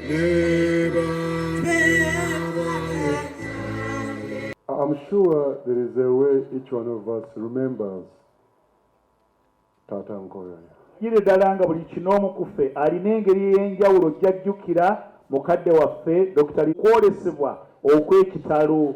I'm sure there is a way each one of us remembers Tata Nkoyoyo. Yire dalanga buli kinoomu kuffe alina engeri y'enjawulo gy'ajjukira mukadde waffe Dr. kwolesebwa okw'ekitalo.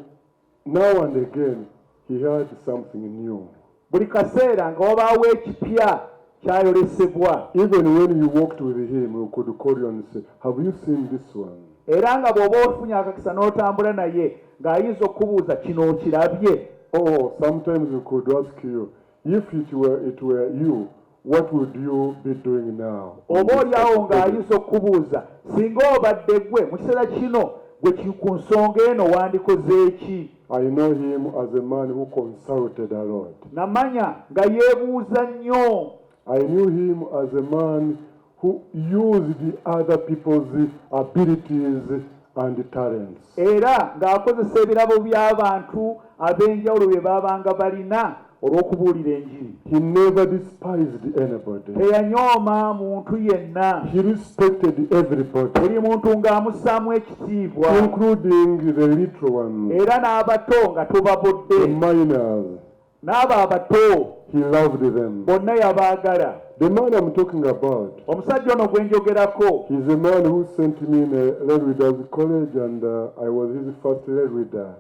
Now and again he had something new. Buli kaseera nga wabaawo ekipya kyayolesebwa. Even when you walked with him, you could call you and say, have you seen this one? Era nga bw'oba ofunye akakisa n'otambula naye ng'ayinza okubuuza kino okirabye. Oh, sometimes we could ask you, if it were you, what would you be doing now? Oba oliawo ng'ayinza okubuuza singa obadde gwe mu kiseera kino gwe ku nsonga eno wandikoze ki? I know him as a man who consulted a lot. Namanya nga yeebuuza nnyo. I knew him as a man who used other people's abilities and talents. Era ng'akozesa ebirabo by'abantu ab'enjawulo bye baabanga balina olw'okubuulira enjiri. He never despised anybody. Teyanyooma muntu yenna. He respected everybody, buli muntu ng'amussaamu ekitiibwa, including the little ones, era n'abato nga tobabodde. the minors. N'abo abato He loved them. bonna yabaagala. The man I'm talking about, Omusajja ono gwe njogerako he's a man who sent me in a lay readers college, and I was his first lay reader.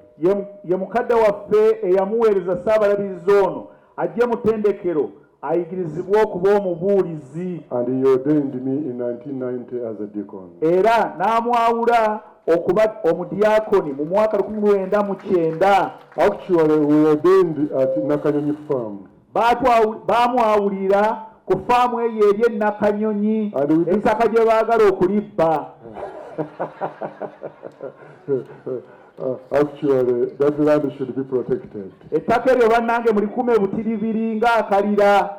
ye mukadde waffe eyamuweereza Ssaabalabirizi ono ajje mu ttendekero ayigirizibwe okuba omubuulizi. And he ordained me in 1990 as a deacon. Era n'amwawula okuba omudiakoni mu mwaka 1990. Actually, we ordained at Nakanyonyi farm. Baamwawulira ku faamu eyo eri Nakanyonyi, ettaka gye baagala okulibba. Actually, that land should be protected. Ettaka eryo bannange mulikume butiribiri ng'akalira.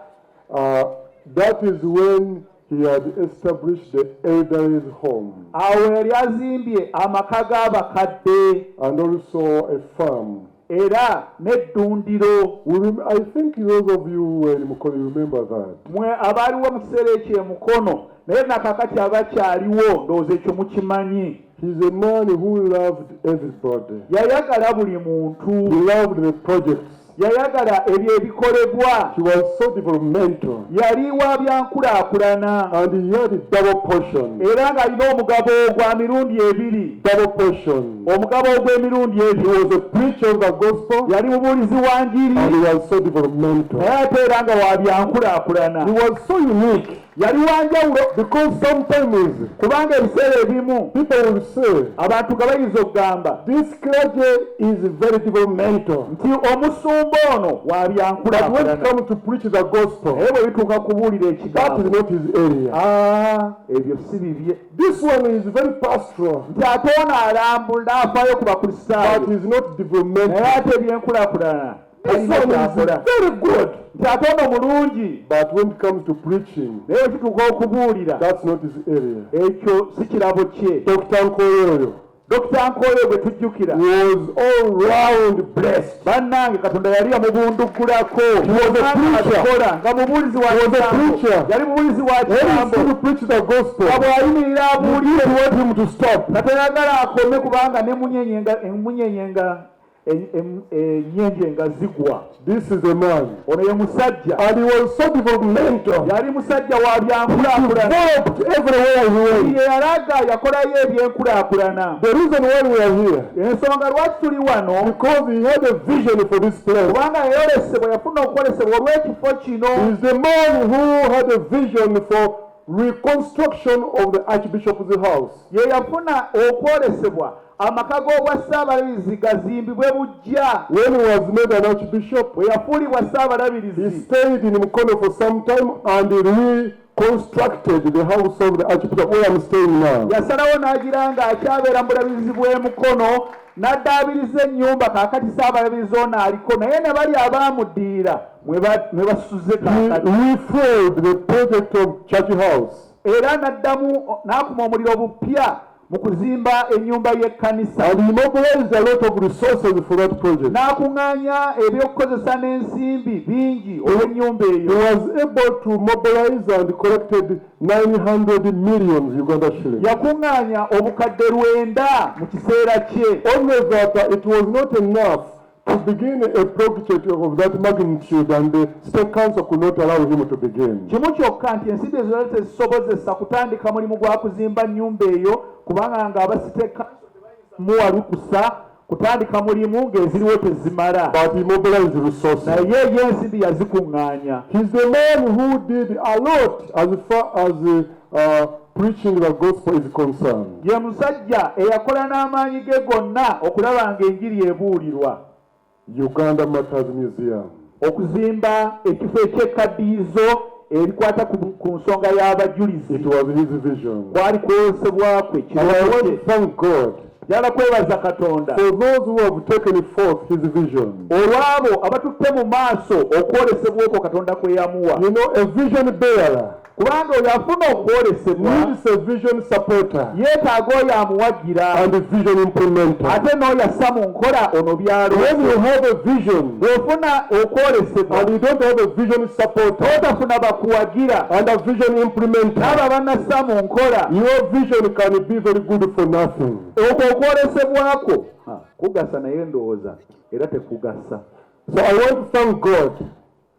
That is when he had established the elderly's home. Awo yali azimbye amaka g'abakadde. And also a farm. Era n'eddundiro. I think those of you who were in Mukono, you remember that. Mwe abaaliwo mu kiseera ekyo e Mukono naye nakakati abakyaliwo ndowooza ekyo mukimanyi. He's a man who loved everybody. Yayagala buli muntu. He loved the projects. Yayagala ebyo ebikolebwa. He was so developmental. Yali wa byankulaakulana. And he had a double portion. Era ng'alina omugabo gwa mirundi ebiri. Double portion. Omugabo ogw'emirundi ebiri. He was a preacher of the gospel. Yali mubuulizi wa njiri. And he was so developmental. Naye ate era nga wa byankulaakulana. He was so unique. Yali wanjawulo. Because sometimes kubanga ebiseera ebimu people will say, abantu nga bayinza okugamba, this clergy is very developmental. Nti omusumba ono wa byankulaakulana. But when it comes to preach the gospel, naye bwe bituuka kubuulira ekigambo, that is not his area. Ebyo si bibye. This one is very pastoral. Nti ate ono alambula afaayo ku Bakristaayo. But is not developmental. Naye ate ebyenkulaakulana. This one is very good. Nti ate ono mulungi. But when it comes to preaching, naye kituuka okubuulira, that's not his area. Ekyo si kirabo kye. Dr. Nkoyoyo. Dr. Nkoyoyo gwe tujjukira was all round blessed. Bannange Katonda yali amubunduggulako. He was a preacher. Nga mubuulizi wa kigambo. Yali mubuulizi wa kigambo. He used to preach the gospel. Nga bw'ayimirira abuulire, you want him to stop. nga tayagala akome kubanga ne munyenyenga enyenje nga zigwa. This is a man. Ono ye musajja. And he was so developmental. Yali musajja wa byankulaakulana. He developed everywhere he went. Ye yalaga yakolayo ebyenkulaakulana. The reason why we are here, ensonga lwaki tuli wano, because he had a vision for this place. Kubanga yayolesebwa, yafuna okwolesebwa olw'ekifo kino. He is the man who had a vision for reconstruction of the Archbishop's house. Ye yafuna okwolesebwa amaka g'obwa Ssaabalabirizi gazimbibwe bujja. When he was made an archbishop, bwe yafuulibwa Ssaabalabirizi, he stayed in Mukono for some time and reconstructed the house of the archbishop where I'm staying now. Yasalawo n'agira nga akyabeera mu bulabirizi bw'e Mukono, n'addaabiriza ennyumba kaakati Ssaabalabirizi ono aliko, naye ne bali abaamuddiira mwe basuze kaakati. He refilled the project of church house. Era n'addamu n'akuma omuliro bupya mu kuzimba ennyumba y'ekkanisa. And he mobilized a lot of resources for that project. N'akuŋŋaanya ebyokukozesa n'ensimbi bingi olw'ennyumba He eyo. was able to mobilize and collected 900 million Uganda shillings. Yakuŋŋaanya obukadde 9 mu kiseera kye. Only that it was not enough to begin a project of that magnitude, and the state council could not allow him to begin. Kimu kyokka nti ensimbi ezo zali tezisobozesa kutandika mulimu gwa kuzimba nnyumba eyo, kubanga ng'abasite council tebayinza muwalukusa kutandika mulimu ng'eziriwo tezimala. But he mobilized resources. Naye ye ensimbi yazikuŋŋaanya. He's the man who did a lot as far as preaching the gospel is concerned. Ye musajja eyakola n'amaanyi ge gonna okulaba ng'enjiri ebuulirwa. Uganda Matters Museum. Okuzimba ekifo eky'ekkaddiyizo erikwata ku nsonga y'Abajulizi. It was his vision. Kwali kwolesebwa kwe And I want to thank God Jala kwebaza Katonda for those who have taken forth his vision. olwabo abatutte mu maaso okwolesebwa okwo Katonda kwe yamuwa. You know, a vision bearer Kubanga oyo afuna okwolesebwa needs a vision supporter yeetaaga oyo amuwagira and a vision implementer. ate n'oyo assa mu nkola ono byaloose. When you have a vision bw'ofuna okwolesebwa and you don't have a vision supporter n'otafuna bakuwagira and a vision implementer, n'aba bannassa mu nkola, your vision can be very good for nothing. okwo okwolesebwako kugasa naye ndowooza era tekugasa. So I want to thank God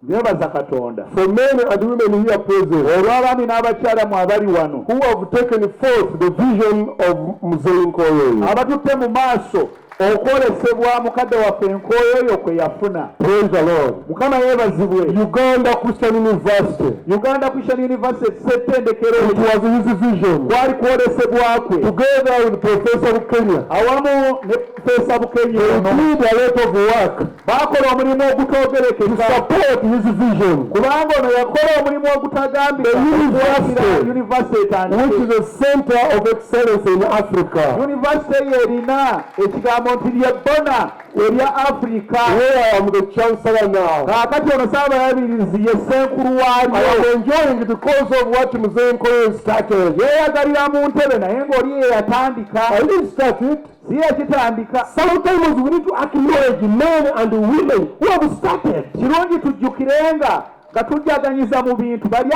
Nebaza Katonda for men and women here present olw'abaami n'abakyala mu abali wano who have taken forth the vision of Mzee Nkoyoyo. abatutte mu maaso okwolesebwa mukadde waffe Nkoyoyo kwe yafuna. Praise the Lord. Mukama yeebazibwe. Uganda Christian University. Uganda Christian University ssettendekero It was his vision. kwali kwolesebwa kwe Together with Professor Bukenya, awamu ne Profesa Bukenya they ono did a lot of work baakola omulimu to ogutoogerekeka support his vision, kubanga ono yakola omulimu ogutagambika The university, yunivasite which etandike. is a center of excellence in Africa, Yunivasite ye erina ekigambo nti lyebbona erya Afrika. where I am the chancellor now. Kaakati ono Ssaabalabirizi ye ssenkulu I am waalyo. enjoying it because of what Mzee Nkoyoyo started. Yeeyagalira mu ntebe naye ng'oli ye yatandika. I didn't start it. Si ye kitandika. Sometimes we need to acknowledge men and women who have started. Kirungi tujjukirenga nga tujjaganyiza mu bintu bali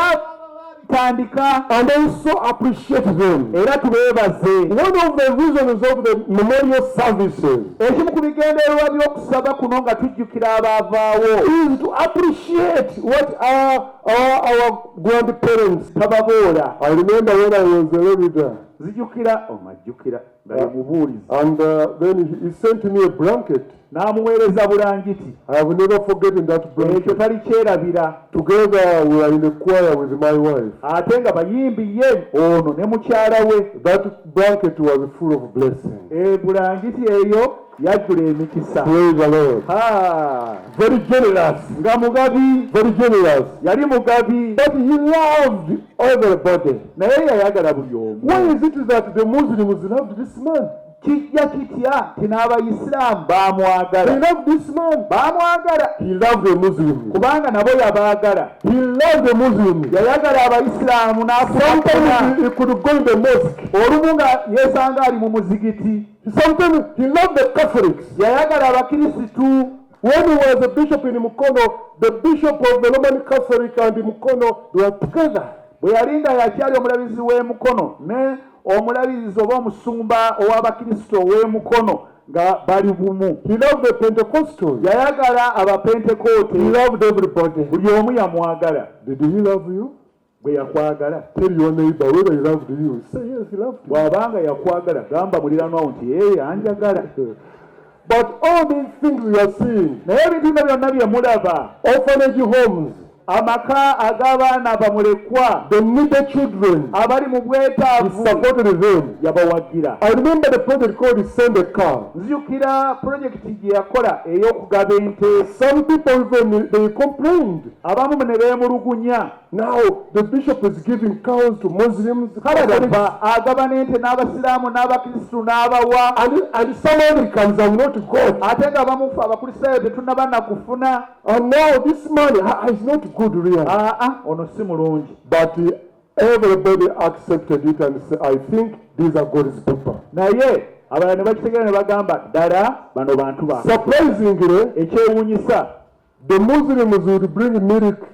abitandika And also appreciate them. era tubeebaze. One of the reasons of the memorial services Ekimu ku bigendererwa by'okusaba kuno nga tujjukira abaavaawo is to appreciate what our grandparents tababoola. I remember when I was a leader, zijjukira omajjukira nga ye mubuulizi and then he sent me a blanket. n'amuweereza bulangiti. I have never forgotten that Ekyo blanket. tali kyerabira. Together we are in a choir with my wife. Ate nga bayimbi ye ono ne mukyala we. That blanket was full of blessings. Bulangiti eyo yajjula emikisa. Praise the Lord. Very generous. Nga mugabi. Very generous. Yali mugabi. But he loved everybody. Naye yayagala buli omu. Why is it that the Muslims loved this man? Kijja kitya ti n'Abayisiraamu They baamwagala. loved this man. Baamwagala He loved the Muslims. kubanga nabo yabaagala. He loved the Muslims. Yayagala Abayisiraamu n'afuna. Sometimes he could go in the mosque. Olumu nga yeesanga ali mu muzigiti. Sometimes he loved the Catholics. Yayagala Abakirisitu. When he was a bishop in Mukono, the bishop of the Roman Catholic and Mukono were together. Bwe yali nga yakyali omulabizi w'e Mukono ne omulabirizi oba omusumba ow'Abakristo ow'e Mukono nga bali bumu. He loved the Pentecostals. Yayagala Abapentekoote. He loved everybody. Buli omu yamwagala. Did he love you? Bwe yakwagala. Tell your neighbor whether he loved you. Say yes, he loved you. Bw'abanga yakwagala gamba muliraanwa wo nti ye anjagala. But all these things we are seeing, naye ebintu byonna bye mulaba, orphanage homes, amaka ag'abaana bamulekwa, the needy children, abali mu he bwetaavu, supported them. yabawagira. I remember the project called Send a Car. Nzijukira pulojekiti gye yakola ey'okugaba ente. Some people even they complained. Abamu ne beemulugunya. Now the bishop is giving cows to Muslims, Kalaba agaba n'ente n'Abasiraamu n'Abakristu n'abawa. and some Americans have not got. Ate nga bamufu Abakristaayo tetunnaba na kufuna. And now this man is not good really. Ono si mulungi. But everybody accepted it and said, I think these are God's people. naye abalala ne bakitegeera ne bagamba ddala bano bantu ba Surprisingly, ekyewuunyisa the Muslims would bring milk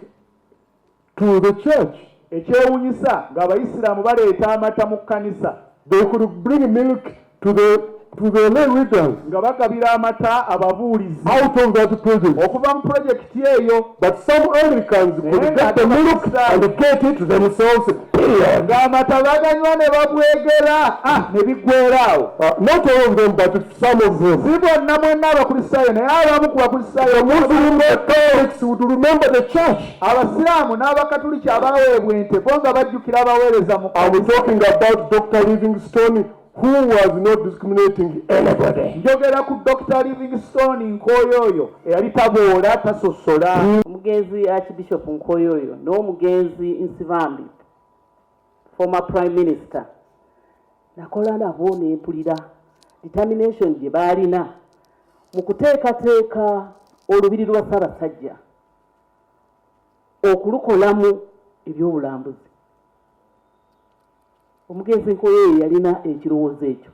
to the church. ekyewuunyisa ng'abayisiraamu baleeta amata mu kkanisa. They could bring milk to the lay readers nga bagabira amata ababuulizi out of that project. okuva mu projekiti eyo. But some Anglicans could get the milk and get it themselves. Period. ng'amata baganywa ne babwegera ne biggweeraawo. Not all of them, but some of them. si bonna mwenna abakristaayo naye abamu ku bakristaayo. The Muslim Catholics would remember the church. abasiraamu n'abakatuliki abaweebwa ente bo nga bajjukira abaweereza mu I'm talking about Dr. Livingstone, who was not discriminating anybody. njogera ku Dr. Livingstone Nkoyoyo eyali taboola tasosola. Omugenzi Archbishop Nkoyoyo n'omugenzi Nsibambi, former Prime Minister, nakola nabo ne mpulira determination gye baalina mu kuteekateeka olubiri lwa Ssaabasajja okulukolamu ebyobulambuzi. Omugenzi Nkoyoyo yalina ekirowoozo ekyo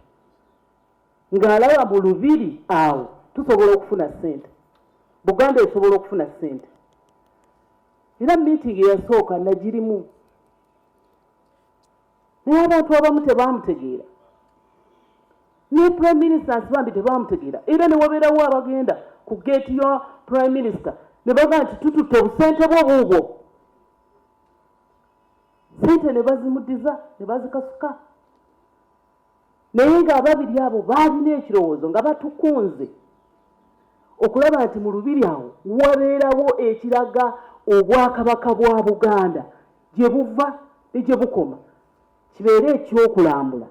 ng'alaba mu lubiri awo tusobola okufuna ssente, Buganda esobola okufuna ssente. Era meeting eyasooka nagirimu naye abantu abamu tebaamutegeera, ne Prime Minister Nsibambi tebaamutegeera. Era ne wabeerawo abagenda ku geeti ya Prime Minister ne bagaa nti tututte obusente bwo buubwo. Sente ne bazimuddiza ne bazikasuka. Naye ng'ababiri abo baalina ekirowoozo nga batukunze okulaba nti mu lubiri awo wabeerawo ekiraga obwakabaka bwa Buganda gye buva ne gye bukoma, kibeere ekyokulambula.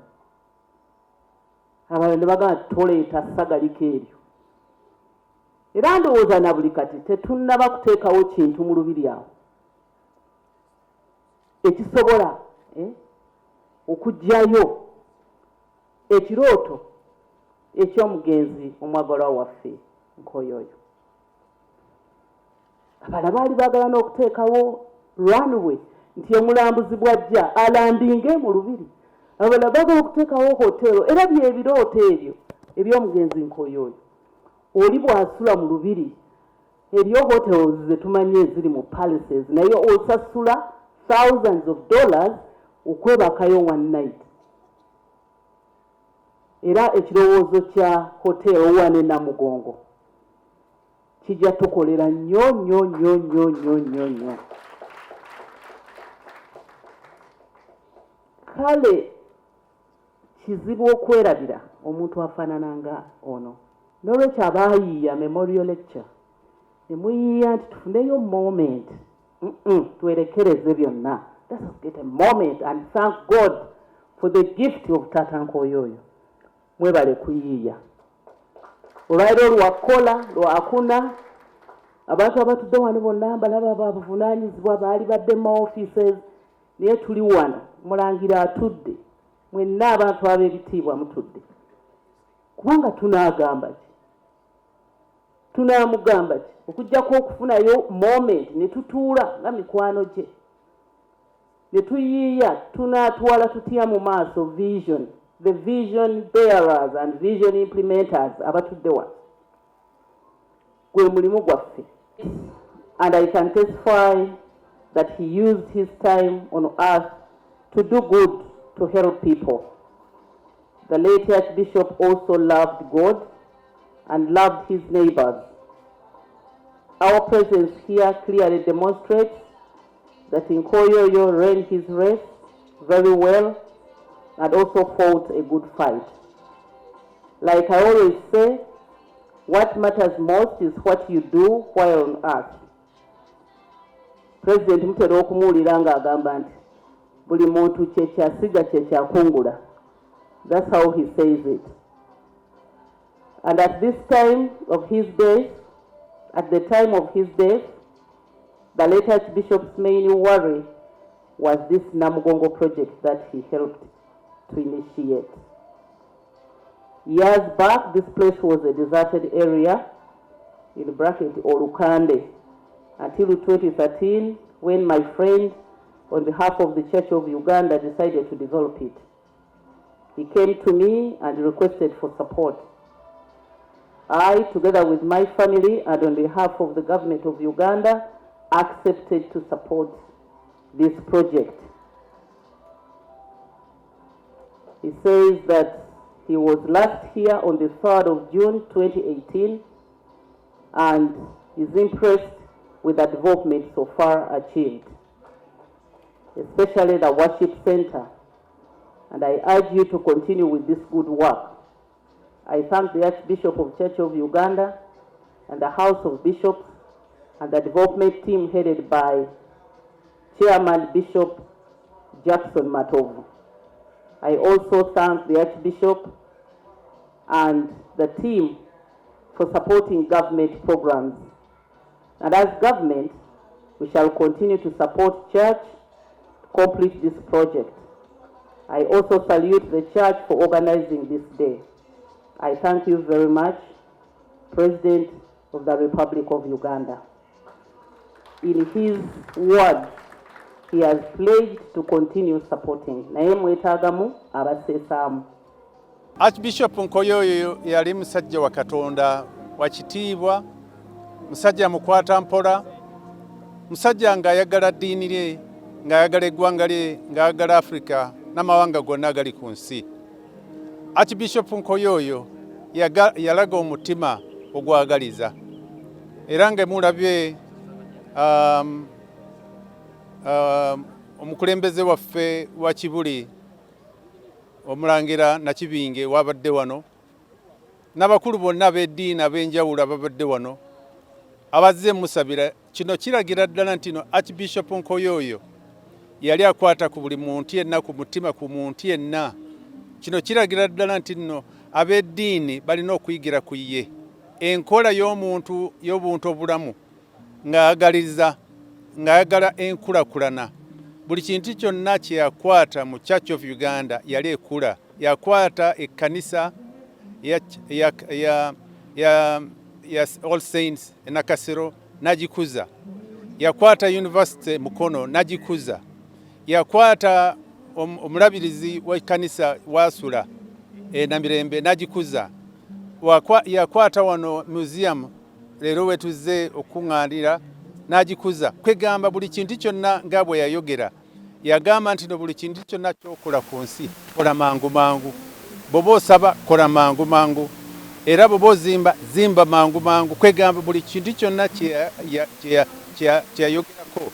Abalala ne bagamba toleeta ssagalika eryo. Era ndowooza na buli kati tetunnaba kuteekawo kintu mu lubiri awo ekisobola okuggyayo ekirooto eky'omugenzi omwagalwa waffe Nkoyoyo. Abalala baali baagala n'okuteekawo runway nti omulambuzi bw'ajja alandinge mu lubiri. Abalala baagala okuteekawo hotero, era by'ebirooto ebyo eby'omugenzi Nkoyoyo. Oli bw'asula mu lubiri eriyo hotels ze tumanyi eziri mu palaces, naye osasula thousands of dollars okwebakayo one night. Era ekirowoozo kya hotel wane Namugongo kijja tukolera nnyo. Kale kizibu okwerabira omuntu afaanana nga ono. N'olwekyo abaayiiya memorial lecture ne muyiiya nti tufuneyo moment twerekereze byonna. Let us get a moment and thank God for the gift of Tata Nkoyoyo. Mwebale kuyiiya. Olwairo lwakola lwakuna abantu abatudde wano bonna mbalaba babuvunaanyizibwa baali badde mu offices, naye tuli wano mulangira atudde, mwenna abantu ab'ebitiibwa mutudde. Kubanga tunaagamba ki? Tunaamugamba ki? Okuggyako okufunayo moment ne tutuula nga mikwano gye ne tuyiiya tunaatwala tutya mu maaso vision, the vision bearers and vision implementers abatudde wano. Gwe mulimu gwaffe. And I can testify that he used his time on earth to do good, to help people. The late Archbishop also loved God and loved his neighbors. Our presence here clearly demonstrates that Nkoyoyo ran his race very well and also fought a good fight. Like I always say, what matters most is what you do while on earth. President mutera okumuwulira ng'agamba nti buli muntu kyekyasiga kyekyakungula. That's how he says it. And at this time of his death, at the time of his death, the late Archbishop's main worry was this Namugongo project that he helped to initiate. Years back, this place was a deserted area, in bracket Olukande, until 2013, when my friend on behalf of the Church of Uganda, decided to develop it. He came to me and requested for support. I, together with my family and on behalf of the government of Uganda, accepted to support this project. He says that he was last here on the 3rd of June 2018 and is impressed with the development so far achieved, especially the worship center. And I urge you to continue with this good work. I thank the Archbishop of Church of Uganda and the House of Bishops and the development team headed by Chairman Bishop Jackson Matovu. I also thank the Archbishop and the team for supporting government programs. And as government, we shall continue to support church to complete this project. I also salute the church for organizing this day. I thank you very much, President of the Republic of Uganda. In his words, he has pledged to continue supporting. Naye mwetaagamu abaseesaamu. Archbishop Nkoyoyo yali musajja wa Katonda wa kitiibwa, musajja mukwata mpola, musajja ng'ayagala ddiini lye, ng'ayagala eggwanga lye, ng'ayagala Africa n'amawanga gonna agali ku nsi. Archbishop Nkoyoyo yalaga omutima ogwagaliza. Era ng'emulabye omukulembeze waffe wa Kibuli omulangira Nakibinge wabadde wano, n'abakulu bonna ab'eddiini ab'enjawulo ababadde wano abazze musabira. Kino kiragira ddala nti Archbishop Nkoyoyo yali akwata ku buli muntu yenna, ku mutima ku muntu yenna. Kino kiragira ddala nti nno ab'eddiini balina okuyigira ku ye enkola y'obuntu obulamu, ng'ayagaliza, ng'ayagala enkulakulana. Buli kintu kyonna kye yakwata mu Church of Uganda yali ekula. Yakwata ekkanisa ya All Saints e Nakasero n'agikuza. Yakwata University Mukono n'agikuza. Yakwata omulabirizi w'ekkanisa Wasula Namirembe n'agikuza. Yakwata wano museum leero wetuze okuŋŋaanira n'agikuza. Kwegamba buli kintu kyonna nga bwe yayogera, yagamba nti no buli kintu kyonna ky'okola ku nsi kola mangu mangu. Bw'oba osaba kola mangu mangu, era bw'oba ozimba zimba mangu mangu. Kwegamba buli kintu kyonna kye yayogerako